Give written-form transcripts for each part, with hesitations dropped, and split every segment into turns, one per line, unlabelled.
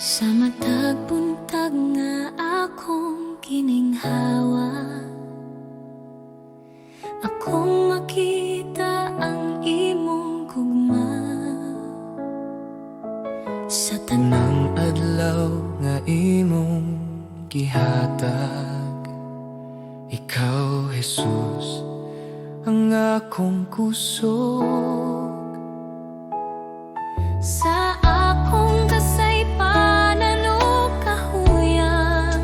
Sa matag buntag nga akong gininhawa, akong makita ang imong gugma. Sa
Tanang adlaw nga imong gihatag, ikaw, Jesus, ang akong kusog.
sa akong kasaypanan o kahuyan,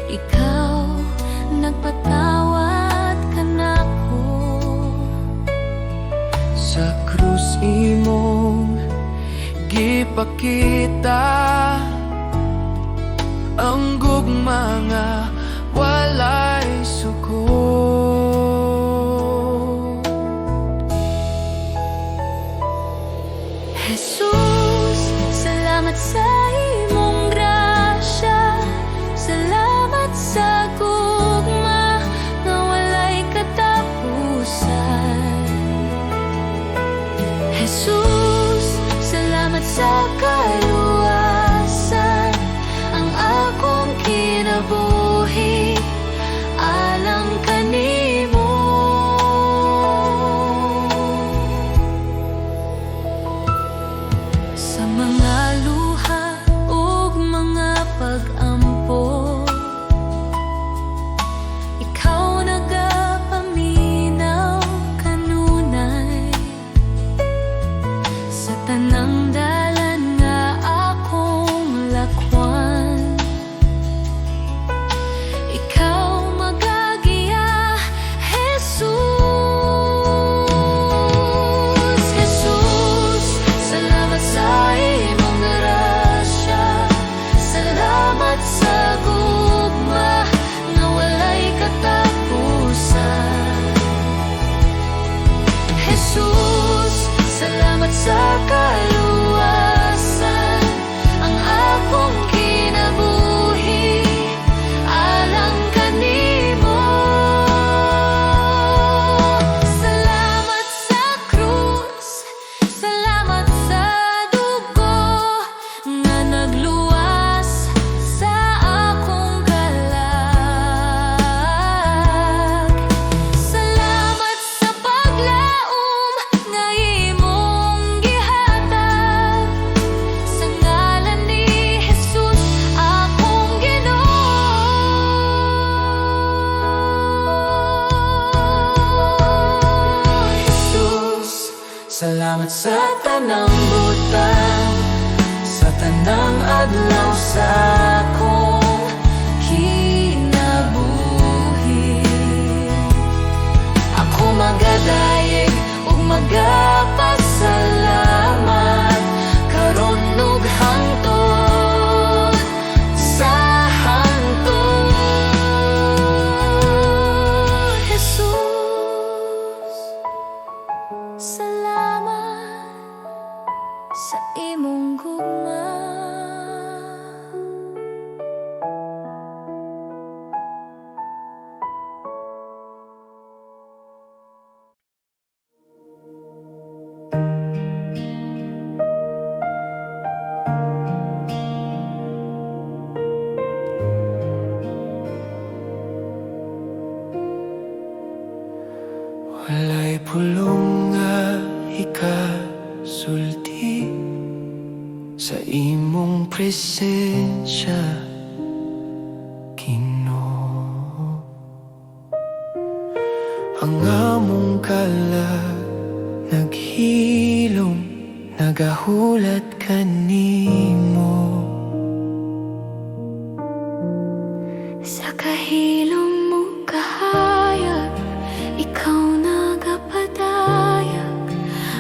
ikaw nagpatawad ka nako.
Sa krus imong gipakita ang gugma nga walay suko.
Jesus, salamat sa imong grasya, salamat sa gugma nga walay katapusan. Jesus, salamat sa kaluwasan, ang akong kinabuhi alang kanimo. Sa mga luha ug mga pag-ampo, ikaw nagapaminaw kanunay. Sa tanang dalan nga akong lakwan, ikaw magagiya, Jesus. Jesus, salamat sa imong grasya, salamat sa gugma nga walay katapusan. Jesus, salamat sa kaluwasan, ang akong kinabuhi alang kanimo. Salamat sa krus, salamat sa dugo nga nagluwas sa akong kalag. Salamat sa paglaom nga imong gihatag, sa ngalan ni Jesus akong Ginoo.
Jesus, salamat sa tanang butang, sa tanang adlaw sa akong kinabuhi.
Ako magadayeg ug magapasalamat karon ug hangtod sa hangtod. Jesus, salamat sa imong gugma.
Walay pulong nga ikasulti sa imong presensya, Ginoo. Ang among kalag naghilom, nagahulat kanimo.
Sa kahilom mo kahayag, ikaw nagapadayag,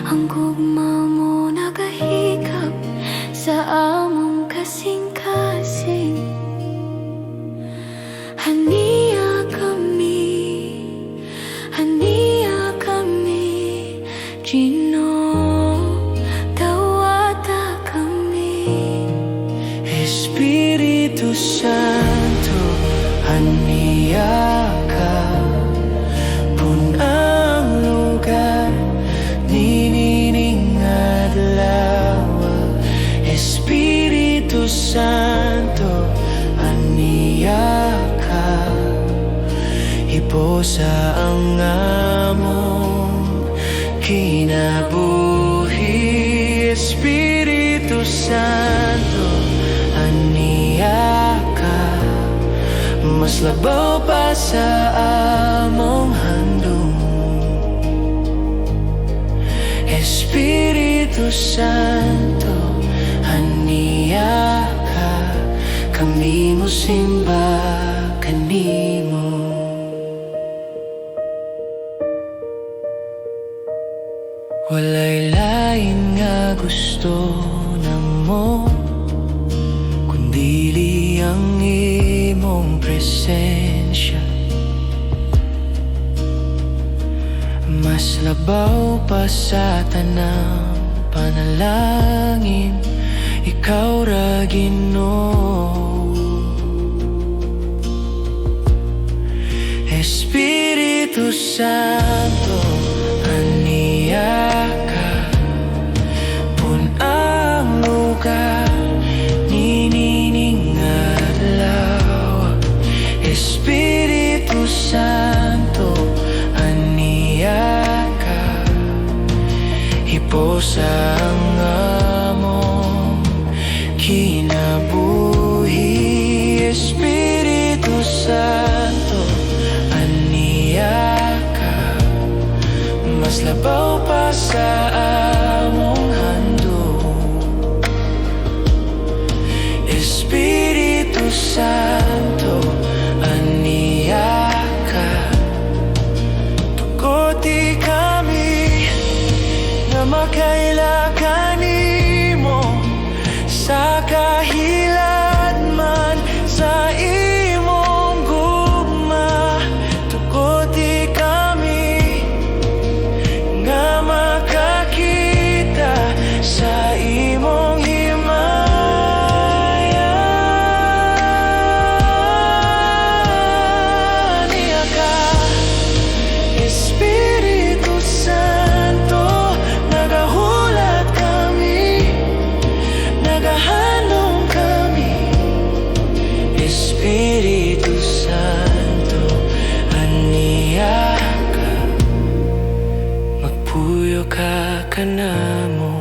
ang gugma mo nagahikap sa among kasing-kasing. Haniya kami, Ginoo, dawata kami.
Espiritu Santo, aniya ka, punang lugar, ninining adlaw. Santo, aniya ka, iposa ang among kinabuhi. Espiritu Santo, aniya ka, mas labaw pa sa among handom. Espiritu Santo, aniya ka, kami mo simba kanimo. Walay lain nga gusto namo, kundili ang imong presensya. Mas labaw pa sa tanang panalangin, ikaw ra Ginoo. Espiritu Santo, aniya ka, punang lugar ninining adlaw. Espiritu Santo, aniya ka, iposa ang among kinabuhi. Espiritu Santo, aniya ka, mas labaw pa sa among handom. Espiritu Santo, aniya ka, tukoti kami nga makaila kanimo sa kahilad man sa imong gugma. Tukoti kami nga makakita sa imong himaya. Aniya ka, Espiritu Santo, nagahulat kami, nagahanong kami. Espiritu Santo, aniya ka, magpuyo ka kanamo,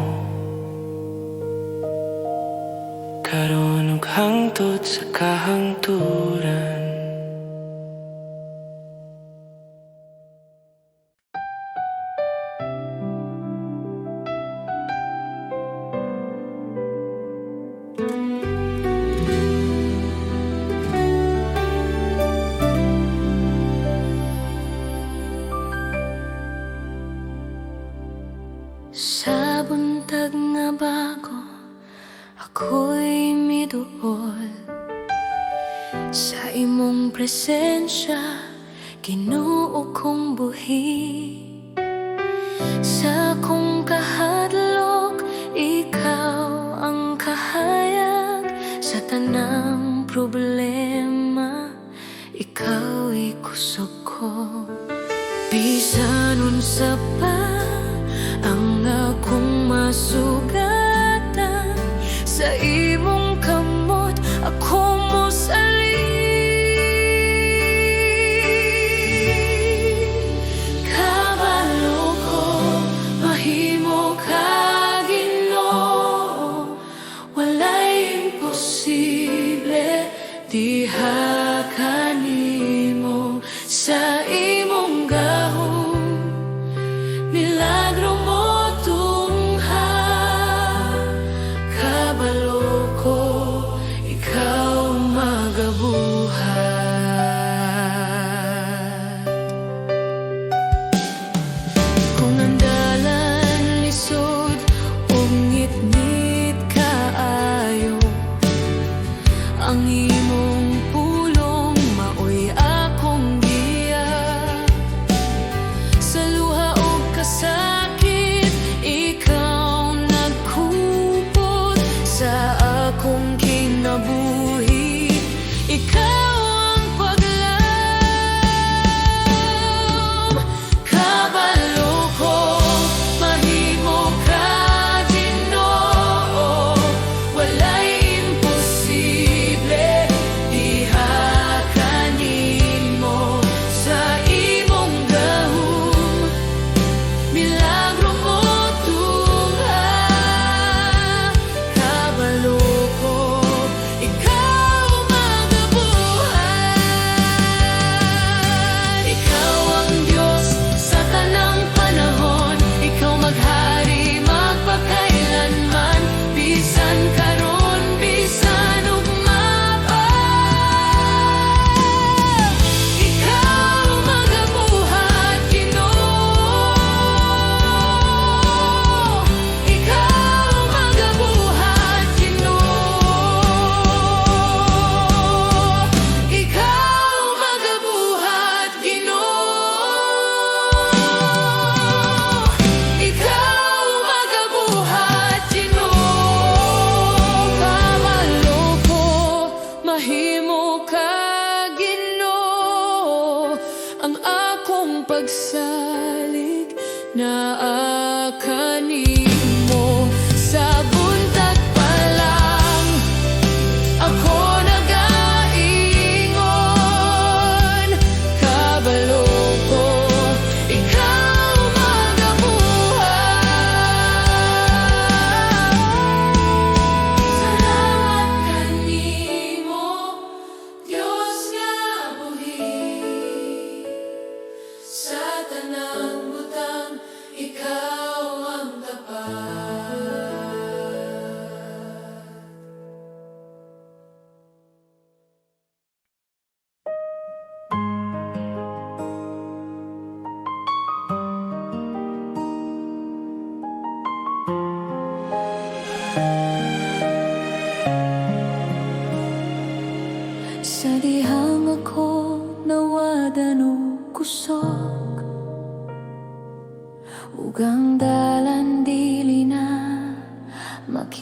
karon ug hangtod sa kahangturan.
Sa buntag nga bago, ako'y miduol sa imong presensya, Ginoo kong buhi. Sa akong kahadlok, ikaw ang kahayag. Sa tanang problema, ikaw'y kusog ko. Bisan unsa pa ang akong masugatan, sa imong kamot ako mo kabalo ko, mahimo ka Ginoo. Walay imposible, diha kanimo. Sa imong gahom, milagro mo tungha. Kabalo ko, ikaw magabuhat. Kung ang dalan lisod ug ngit-ngit kaayo, ang imong puso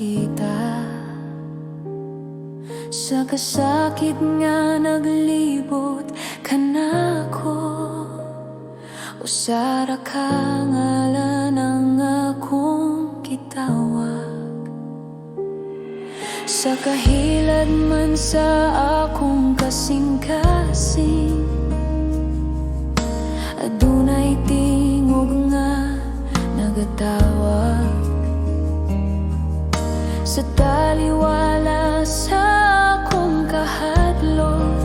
kita. Sa kasakit nga naglibot ka na ko, usara ka ngalan ang akong kitawag. Sa kahilad man sa akong kasing-kasing, adunay tingog nga nagatawag. Sa taliwala sa akong kahadlok,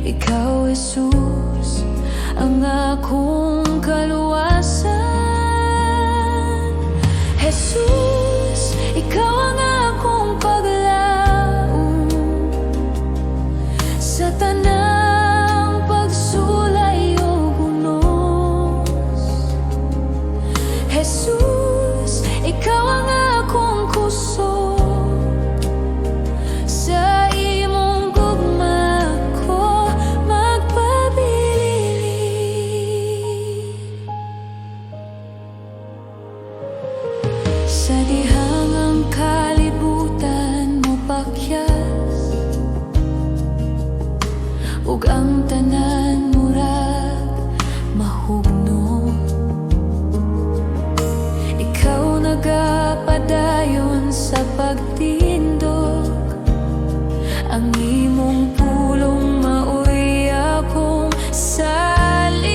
ikaw, Jesus, ang akong kaluwasan. Jesus, ikaw ang akong paglaom sa tanang pagsulay o bunos. Jesus, ikaw ang akong kusog sa imong gugma ko magpabilin. Sa dihangang kalibutan mo pakyas, ug ang tanan murag mahugno. Ikaw nagapadayon sa pagtindog, ang imong pulong maoy akong salig.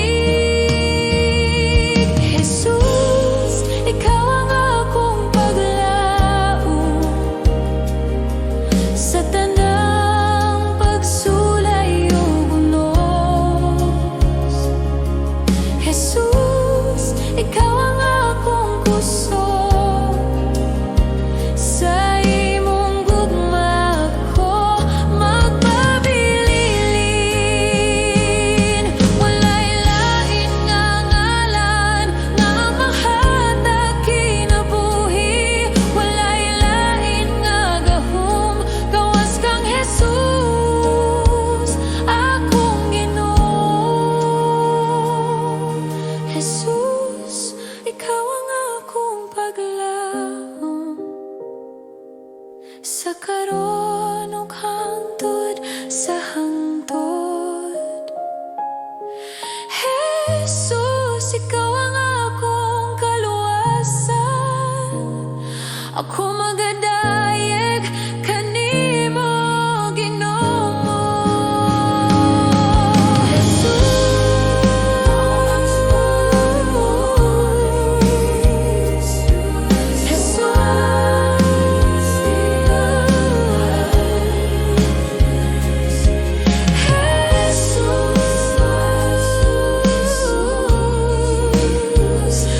Jesus, ikaw ang akong paglaom sa tanang pagsulay o bunos. Jesus, ikaw ang akong kusog sa imong gugma ko magpabilin. Walay lain nga ngalan nga mahatag kinabuhi, walay lain nga gahom gawas kang Jesus, akong Ginoo. Jesus, ikaw ang akong paglaom sa karon ug hangtod sa hangtod. Jesus, ikaw ang akong kaluwasan. Ako magadayeg kanimo, Ginoo.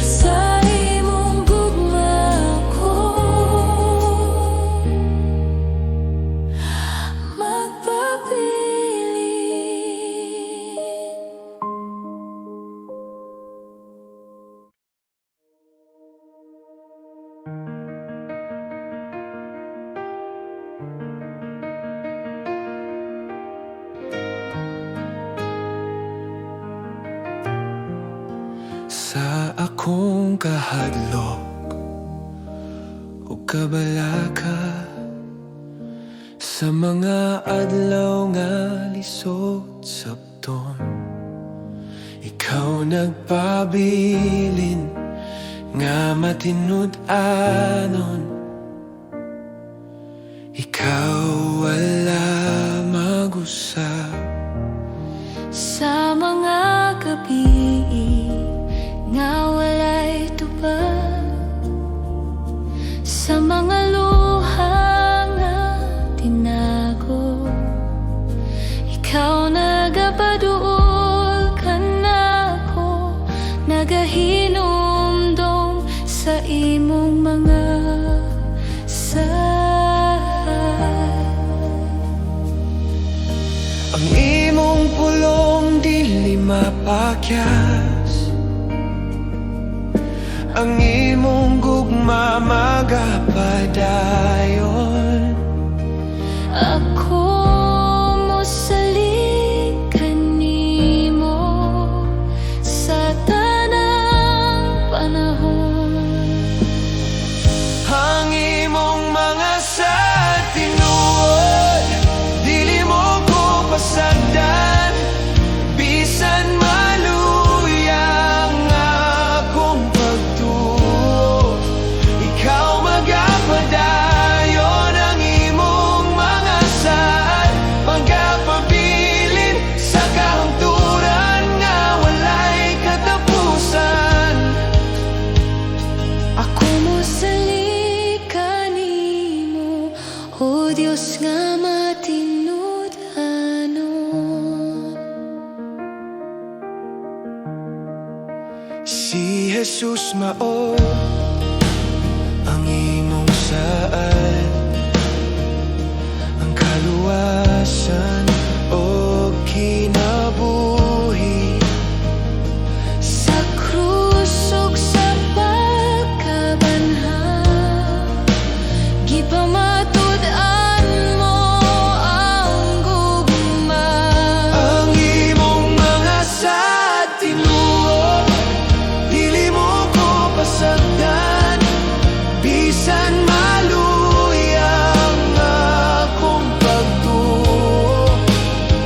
Sa imong gugma ko magpabilin.
Sa akong kahadlok o kabalaka, sa mga adlaw nga lisod sabton, ikaw nagpabilin nga matinud-anon. Ikaw wala mag-usap
Sa mga gabi nga walay tubag, sa mga luha nga tinago, ikaw nagapaduol ka nako, nagahinumdum sa imong mga
ang imong pulong dili mapakyas, ang imong gugma magapadayon.
Ako mosalig kanimo sa tanang panahon.
Ang
O Diyos nga matinud-anon.
Si Jesus mao ang imong saad, ang kaluwasan o kinabuhi.
Sa krus ug sa pagkabanhaw, gipamatud-an mo ang gugma.
Ang imong mga saad tinuod, dili mo ko pasagdan, bisan maluyang akong pagtuo.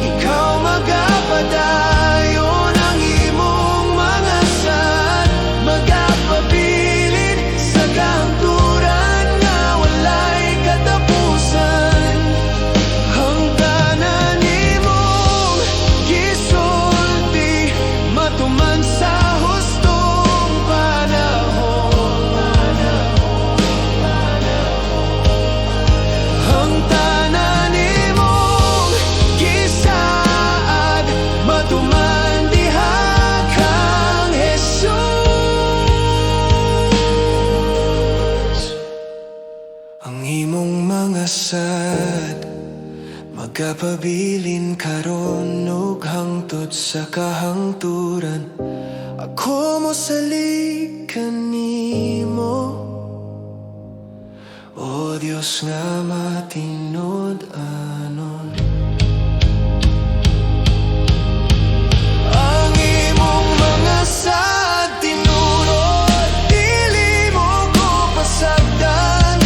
Ikaw magapadayon ang imong mga saad, magapabilin sa kahangturan nga walay katapusan. Hangganan nimong gisulti, matuman sa hustong panahon. Hangganan nimong gisaad, matuman diha kang Jesus. Ang imong mga sad, magapabilin karon ug hangtod sa kahangturan. Ako mo salig kanimo, o Diyos nga matinud-anon. Ang imong mga saad tinurod, dili mo ko pasagdan,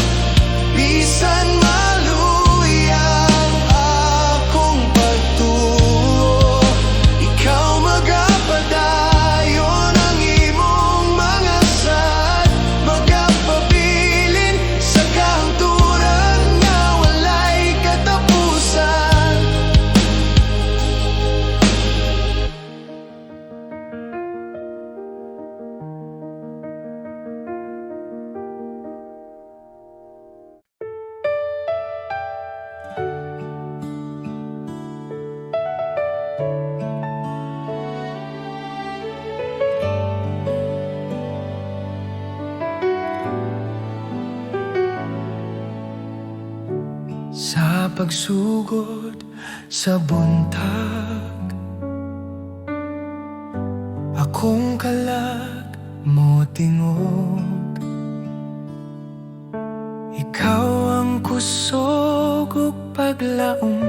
bisan maluyang akong pagtuo. Ikaw magapadayon ang imong mga saad, magapabilin sa kahangturan nga walay katapusan. Sa pagsugod sa buntag, akong kalag mo tingog. Ikaw ang kusog ug paglaom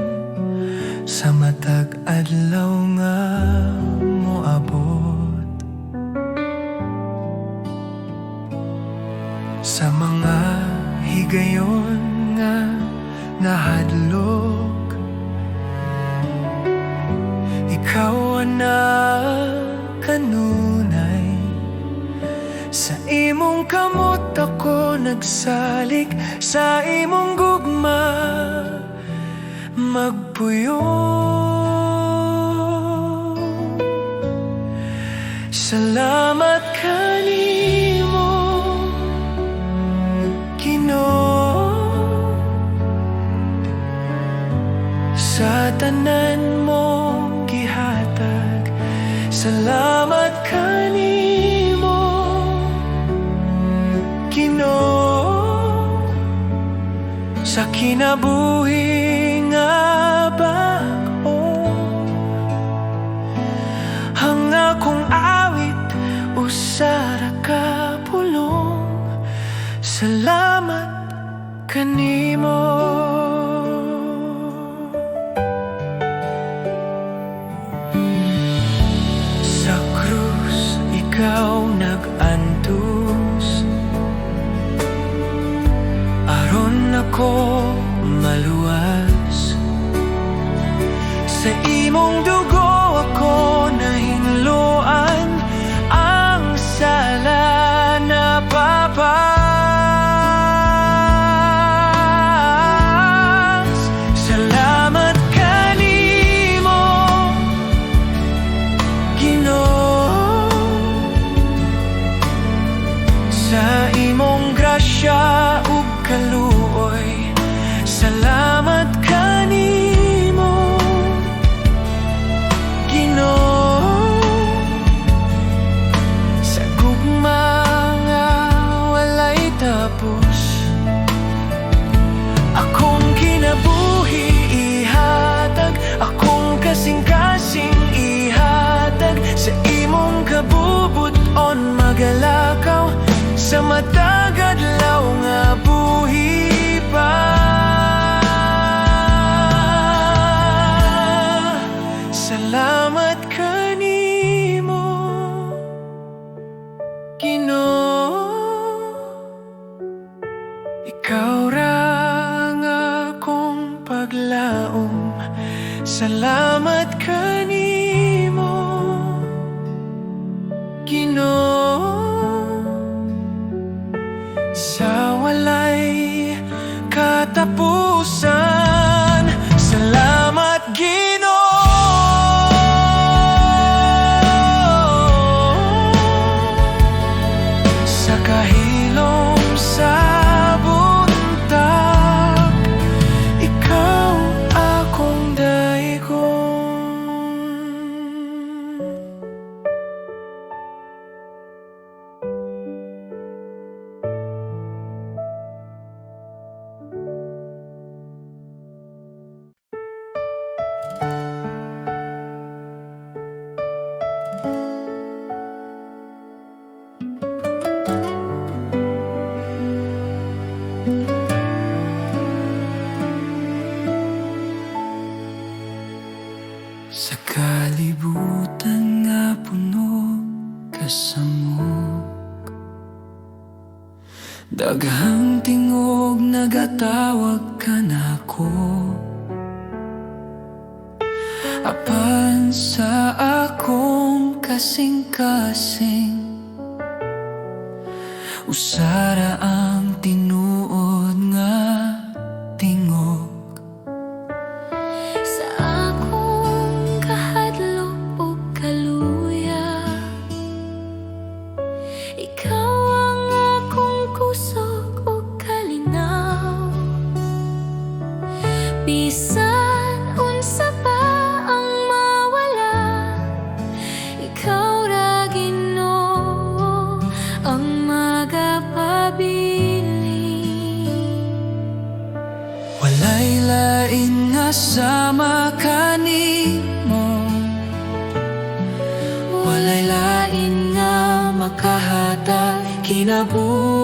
sa matag adlaw nga moabot. Sa mga higayon nga nahadlok, ikaw ana kanunay. Sa imong kamot ako nagsalig, sa imong gugma magpuyo. Salamat kanimo, Ginoo, sa tanan mong gihatag. Salamat kanimo, Ginoo, sa kinabuhi nga bag-o. Ang akong awit usara ka pulong. Salamat kanimo. Sa krus ikaw nag-antos, aron ako maluwas. Sa imong dugo ako nahinluan, ang sala na papas. Salamat kanimo, Ginoo, sa imong grasya ug kaluoy. Salamat Salamat kanimo, Ginoo, sa walay katapusan. Salamat Ginoo, sa kahilom sa buntag, ikaw akong daigon. Sa kalibutan nga puno kasamok, daghang tingog nagatawag ka nako. Apan sa akong kasing-kasing, usara ang tinuod nga tingog.
Sa akong kahadlok o kaluya, ikaw ang akong kusog o kalinaw. Bisan unsa pa ang mawala, ikaw ra Ginoo ang magapabiling.
Walay lain nga sama kanimo,
Walay lain nga makahatag kinabuhi.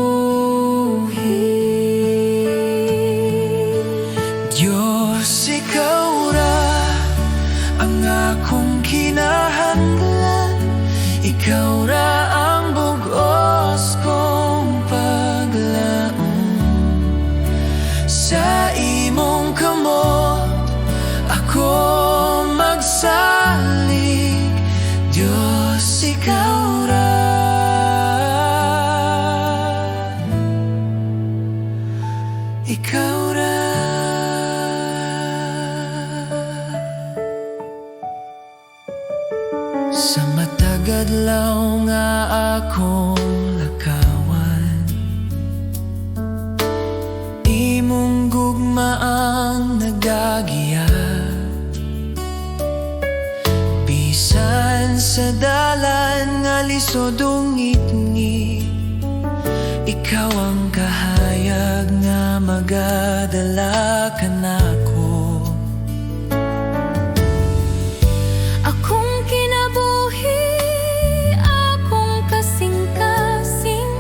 Diyos, ikaw ra ang akong kinahanglan. Ikaw ra ang bugos kong paglaom. Sa imong kamot ako magsalig. Diyos, ikaw ra. Ikaw ra. Sa matagad law nga akong lakawan, imong gugma ang nagagiya. Bisan sa dalan nga lisod ungit-ngit, ikaw ang kahayag nga magadala ka nako.
Akong kinabuhi, akong kasing-kasing,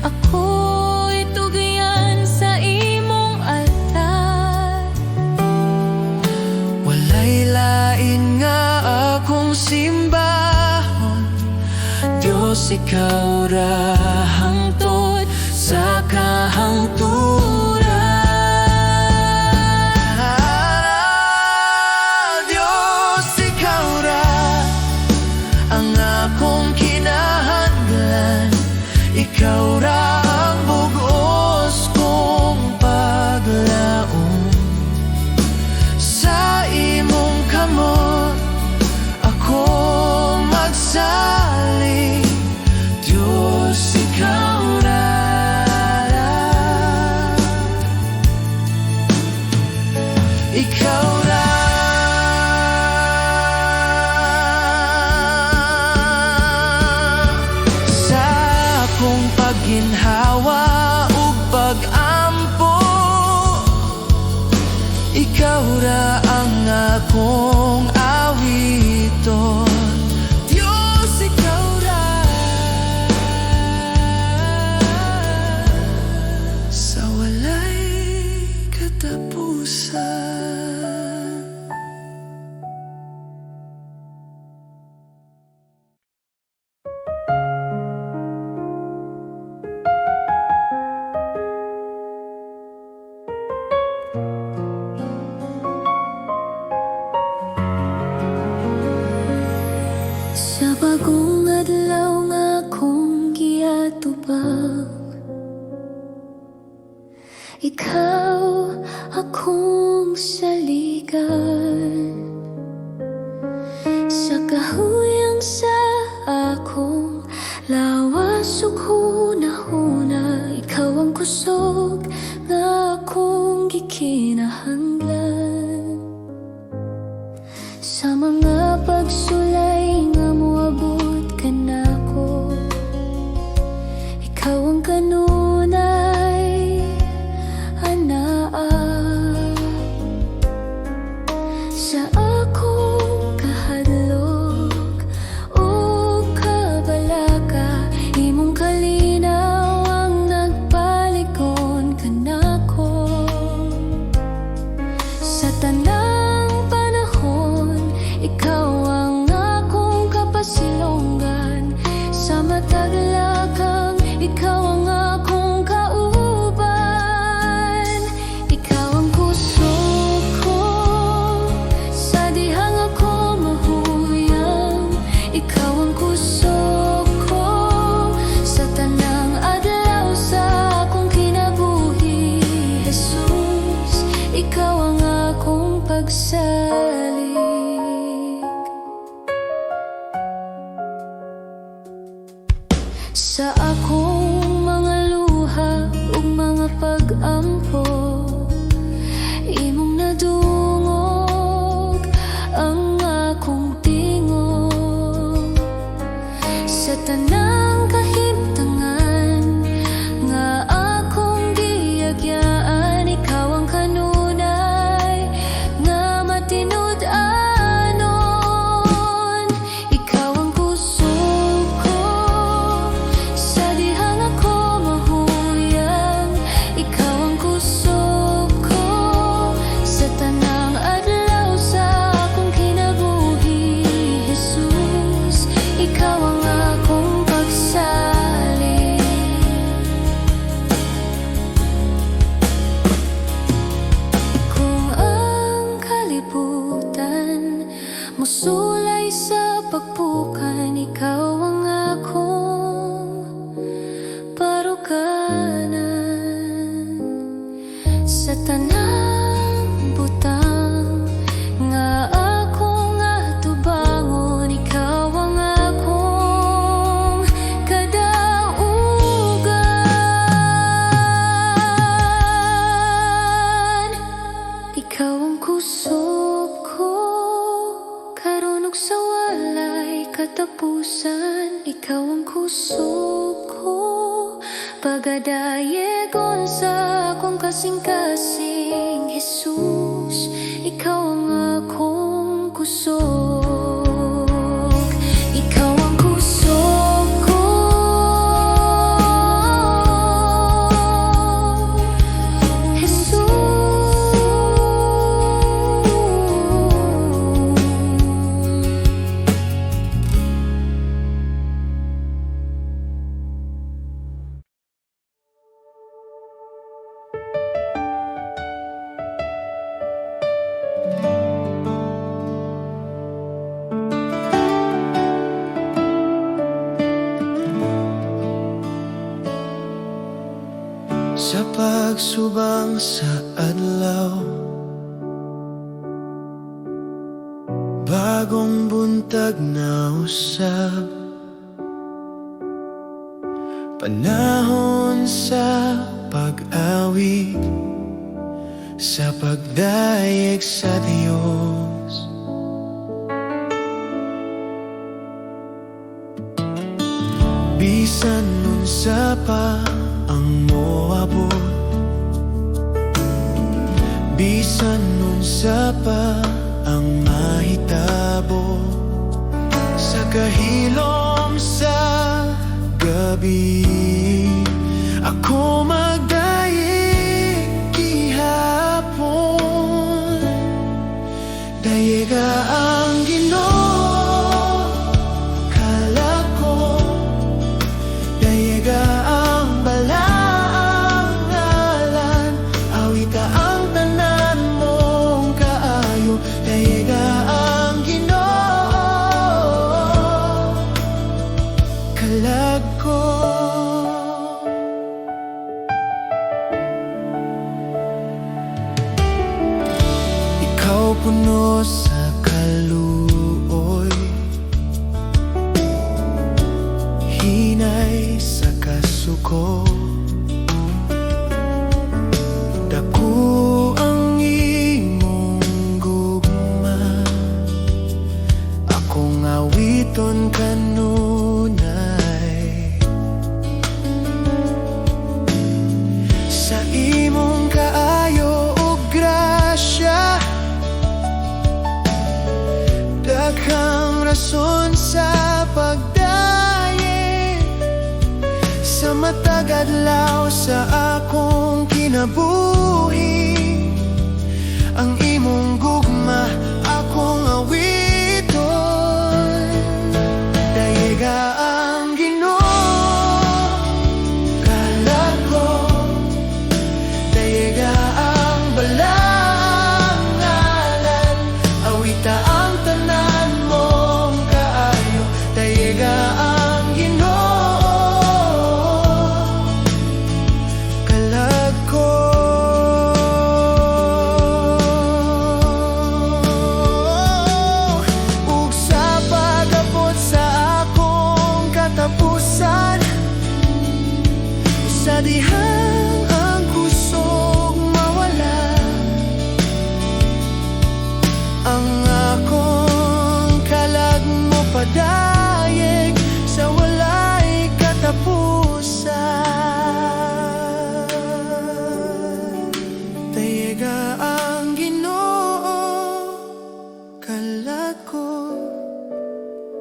ako'y tugyan sa imong altar.
Walay lain nga akong simbahon, Diyos, ikaw ra hangtod sa kahangturan. Diyos, ikaw ra ang akong kinahanglan. Ikaw ra ang bugos kong paglaom. Sa imong kamot ako magsalig. Diyos, ikaw ra. Ikaw ra. Sa akong pagginhawa ug pag-ampo, ikaw ra ang akong awiton. Diyos, ikaw ra. Sa walay katapusan.
kinahanglan. Sa mga pagsulay nga moabot ka nako, ikaw ang kanunay anaa. Sa akong kahadlok o kabalaka, imong kalinaw ang nagpalikon kanako. Sa tanang panahon, ikaw ang akong kapasilonggan. Sa matag lakang, ikaw ang akong kauban. Ikaw ang kusog ko sa dihang ako mahuyang. Ikaw ang kusog ko sa tanang adlaw sa akong kinabuhi. Jesus, ikaw ang akong pagsalig. Sa akong mga luha ug mga pag-ampo, imong nadungog ang akong tingog. Sa tanang kahimtangan nga akong giagyaan, ikaw ang kanunay nga matinud-anon. Ikaw ang kusog ko sa dihang ako mahuyang. Ikaw ang kusog ko sa tanang adlaw sa akong kinabuhi. Jesus, ikaw ang akong pagsalig. Kung ang kalibutan musulay sa pagpukan, ikaw ang akong parukanan. Sa tanang butang nga akong atubangon, ikaw ang akong kadaugan. Ikaw ang kusog ko karon ug sa walay katapusan. Ikaw ang kusog ko pagadayegon sa akong kasing-kasing. Jesus, ikaw ang akong kusog. Ikaw ang kusog ko.
Sa pagsubang sa adlaw, bagong buntag na usab, panahon sa pag-awig, sa pagdayeg sa Dios. Bisan nun sa pa ang moabot, bisan nun sa pa ang mahitabo, sa kahilom sa gabi, ako magdayeg gihapon. Dayeg ang Ginoo kalako, dayeg ang balaang ngalan, awita ang tanan mong kaayo. Dayeg ang Ginoo kalako. Ikaw puno sa kaluoy, hinay sa kasuko, dako ang adlaw sa akong kinabuhi, ang imong gugma akong awiton. Dayiga ang Ginoo, kalag ko. Dayiga ang balang ngalan, awita ang tanan mong kaayo. Dayiga ang Ginoo, kalag ko. Ug sa pag-abot sa akong katapusan, sa dihang ang kusog mawala, ang akong kalag mo padayeg sa walay katapusan. Dayiga ang Ginoo, kalag ko.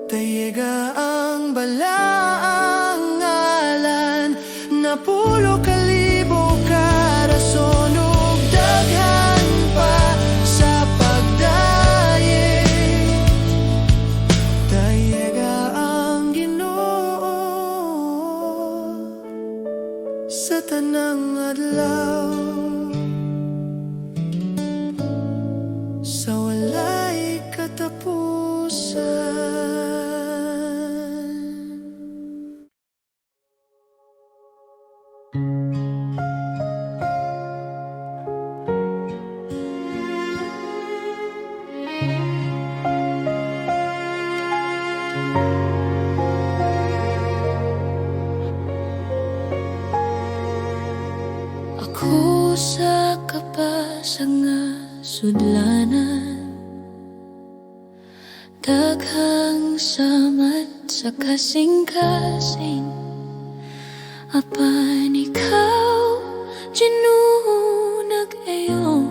Dayiga ang balaang ngalan, napulo kalibo ka rason ug daghan pa sa pagdayeg. Dayiga ang Ginoo sa tanang adlaw, sa walay katapusan.
Ako sa kapasag nga sudlanan, daghang samat sa kasing-kasing. Apan ikaw, Ginoo, nag-ayo.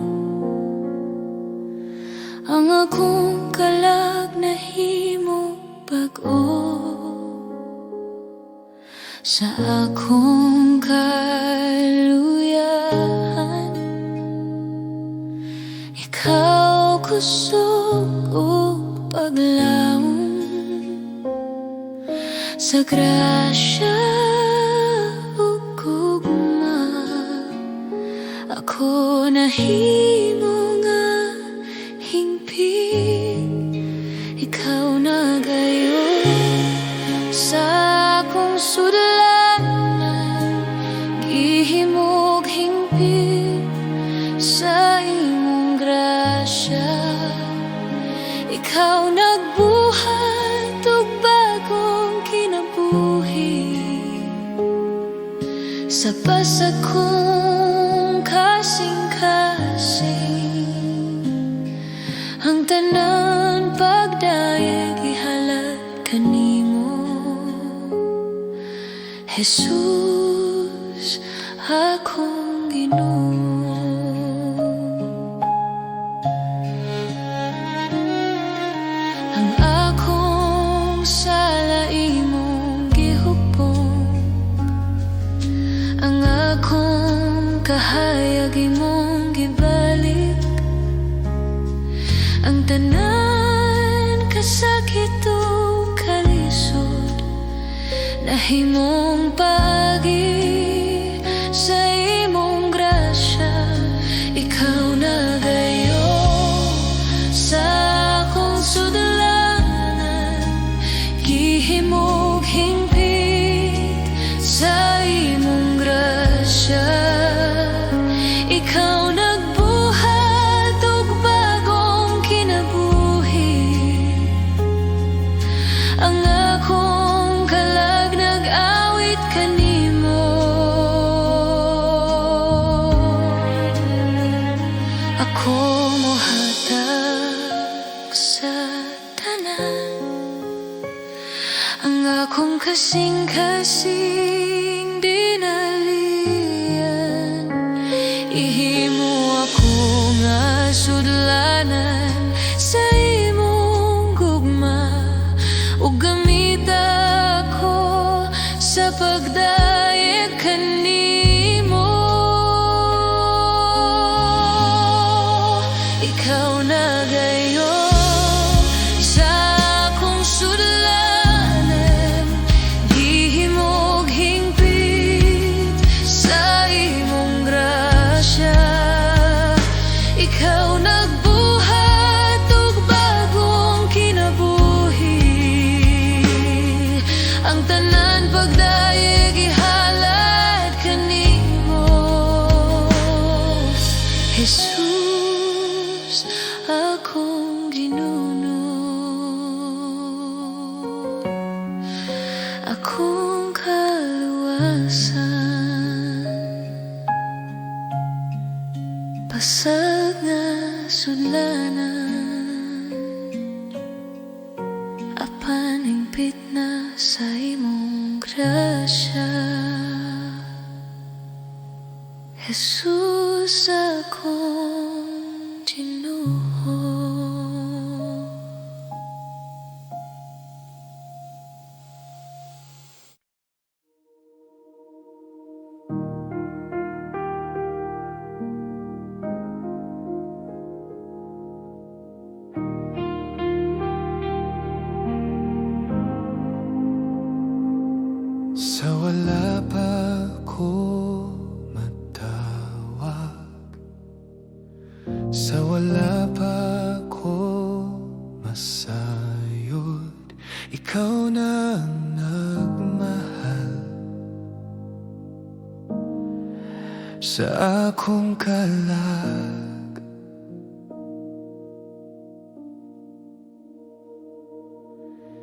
Ang akong kalag nahimo bag-o sa akong kaluyahan. Ikaw kusog o paglaom sa grasya ug gugma. Ako nahimo nga hingpit, ikaw nagayo sa akong sudlanan. Gihimog hingpit sa imong grasya, ikaw nagbuhat og bagong kinabuhi. Sa pasag kong kasing-kasing, ang tanan pagdayeg ihalad kanimo, Jesus, akong Ginoo. Ang akong sala imong gihupong, ang akong kahayag imong gibalik. Ang tanan kasakit o kalisod, nahimong pagi sa imong grasya. Ikaw nagayo sa akong sudlanan, gihimog hingpit sa imong grasya. Ikaw nagbuhat og bagong kinabuhi. Ang akong kalag nag-awit kanimo. Ako mohatag sa tanan, ang akong kasing-kasing dinalian. Ihimo ako nga sudlanan sa imong gugma, ug gamita ko sa pagdayeg kanimo. ikaw na gayon sa akong sudlanan. Gihimog hingpit sa imong grasya. Ikaw nagbuhat og bagong kinabuhi. Ang tanan pagdayeg ihalad kanimo, Jesus, akong Ginuno. Akong kaluwasan, pasag nga sudlanan, apan hingpit na sa imong grasya. Jesus, akong Ginoo.
Sa wala pa ko matawag, sa wala pa ko masayod, ikaw na ang nagmahal sa akong kalag.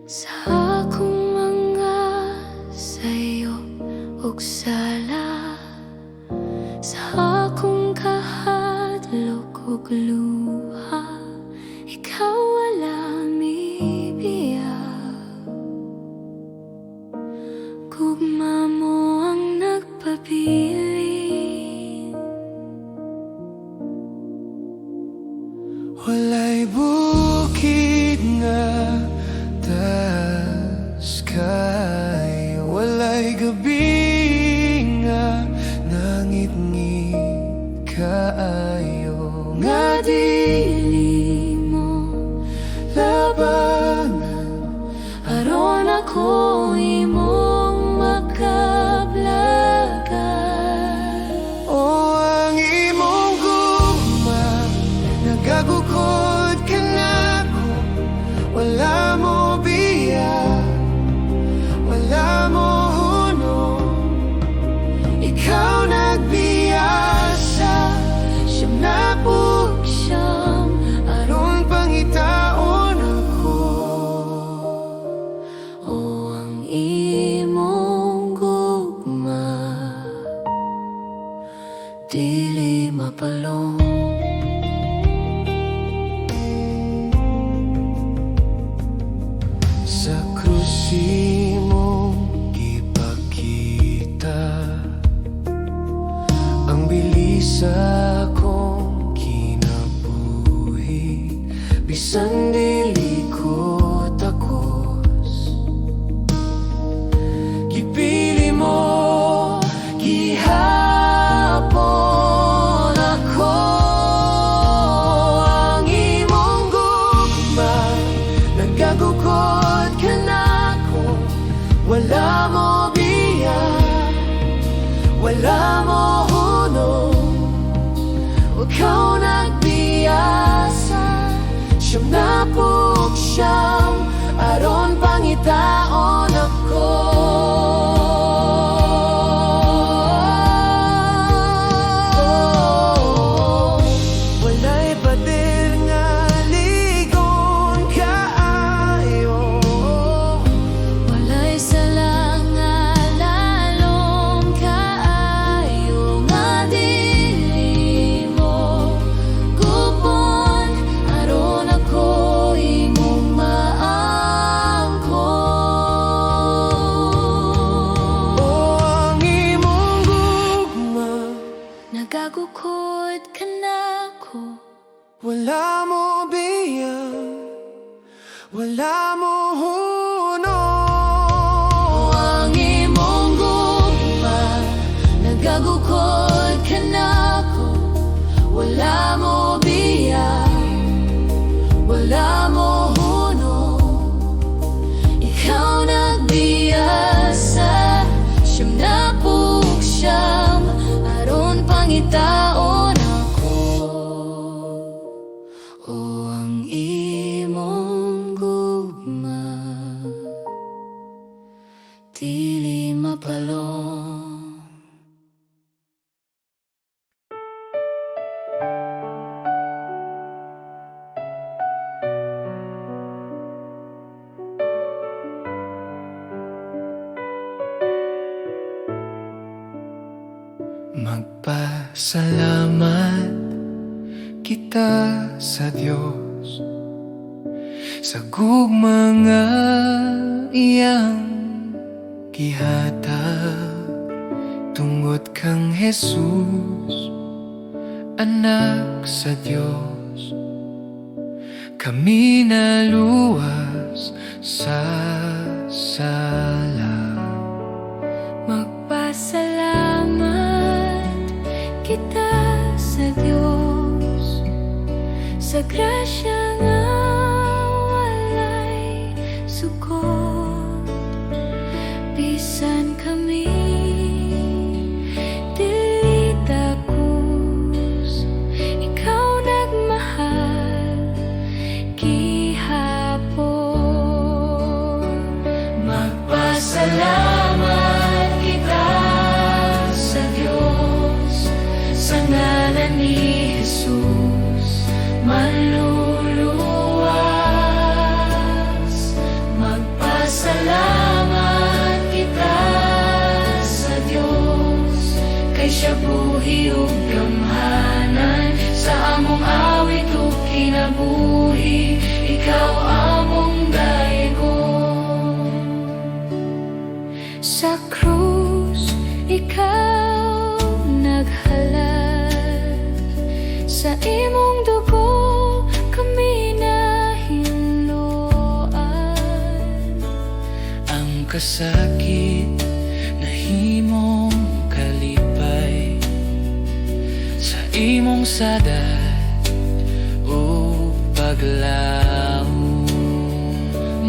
Sa akong mga sayo ug sala, sa akong kahadlok ug luha, ikaw wala mibiya. Gugma mo ang nagpabilin,
Walay bukid nga taas kayo, walay gabi nga nangit-ngit kaayo. Nga
dili mo
labanan,
aron ako imong makablagan.
o ang imong gugma, nagagukod ka na ko. Wala mo biya, wala mo hunong, ikaw nagbiyasa. Siyam na
Siyam
aron pangitaon ako.
o ang imong gugma, dili mapalong.
Sa krus imong ipakita ang bilis sa akong kinabuhi. Bisan dili ko takos, gipili mo gihapon ako. Ang imong gugma, nagagukod ka na ko. Wala mo biya, wala mo hunong, ikaw nagbiyasa. Siyam na siyam aron pangitaon ako. Walay pader nga ligon kaayo,
Walay sala nga lalong kaayo. Nga dili mo gupon aron ako imong maangkon.
o ang imong gugma,
Nagagukod ka na ko.
wala mo biya, wala mo hunong,
Ang imong gugma, nagagukod ka na ko. Wala mo biya, wala mo hunong. Ikaw nagbiasa, siyam na pugsyam, aron pangitaon ako. O ang imong gugma, dili mapalong.
Magpasalamat kita sa Diyos sa gugma nga iyang gihatag, tungod kang Jesus, anak sa Diyos. Kami naluwas sa sala.
Magpasalamat kita sa Diyos sa grasya nga walay sukot. Bisan kami dili takus, ikaw nagmahal gihapon. Magpasalamat kita sa Diyos sa ngalan ni Jesus, manluluwas. Magpasalamat kita sa Diyos, kay siya buhi ug gamhanan. Sa among awit ug kinabuhi, ikaw among daygon. Sa krus, ikaw naghalad, sa imong dugo kami nahinluan.
Ang kasakit na himong kalipay, sa imong sadat o paglaom.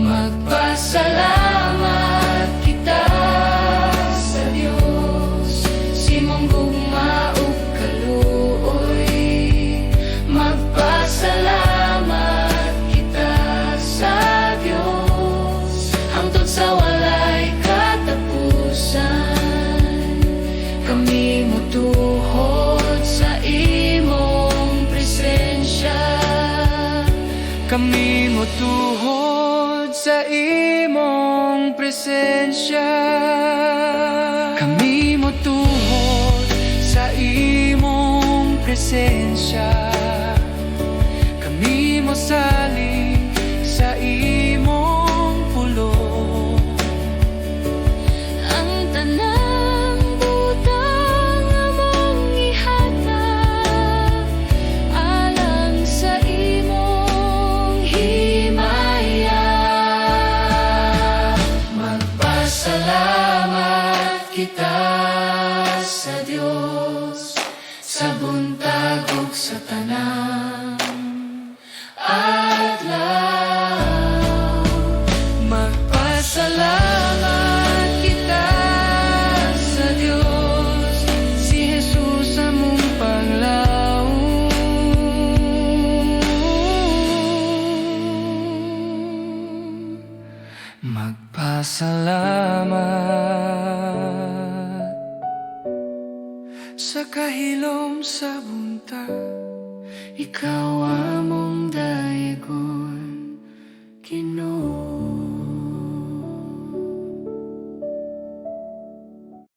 Magpasalamat kita sa Diyos, simong gugma ug kaluoy. Magpasalamat kita sa Diyos, hangtod sa walay katapusan. Kami motuhod sa imong presensya.
Kami motuhod sa imong presensya. Kami motuhod sa imong presensya. Kami mosalig sa imong pulong.
Ang tanang butang among ihatag, alang sa imong himaya. Magpasalamat kita sa Diyos sa buntag ug sa tanang adlaw. Magpasalamat kita sa Diyos, si Jesus among panglaom.
Magpasalamat sa kahilom sa buntag, ikaw among